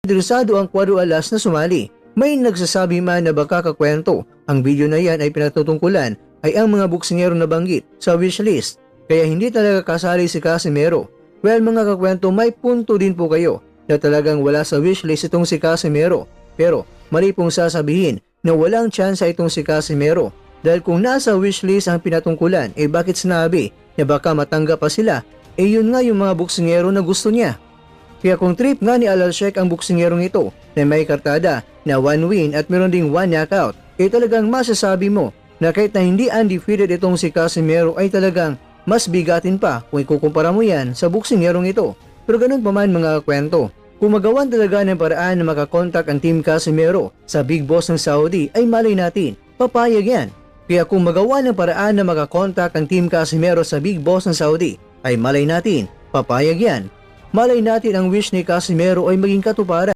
interesado ang Cuadro Alas na sumali. May nagsasabi man na baka kakwento, ang video na yan ay pinatutungkulan ay ang mga boksingero na banggit sa wishlist, kaya hindi talaga kasali si Casimero. Well mga kakwento, may punto din po kayo na talagang wala sa wishlist itong si Casimero, pero mali pong sasabihin na walang tsansa itong si Casimero, dahil kung nasa wishlist ang pinatungkulan, bakit sinabi na baka matanggap pa sila? Yun nga yung mga boksingero na gusto niya. Kaya kung trip nga ni Alalshek ang boksingerong ito na may kartada na 1 win at meron ding 1 knockout, talagang masasabi mo na kahit na hindi undefeated itong si Casimero ay talagang mas bigatin pa kung ikukumpara mo yan sa boksingerong ito. Pero ganun pa man mga kwento, kung magawan talaga ng paraan na makakontak ang Team Casimero sa Big Boss ng Saudi ay malay natin, papayag yan. Kaya kung magawa ng paraan na makakontak ang Team Casimero sa Big Boss ng Saudi ay malay natin, papayag yan. Malay natin ang wish ni Casimero ay maging katuparan.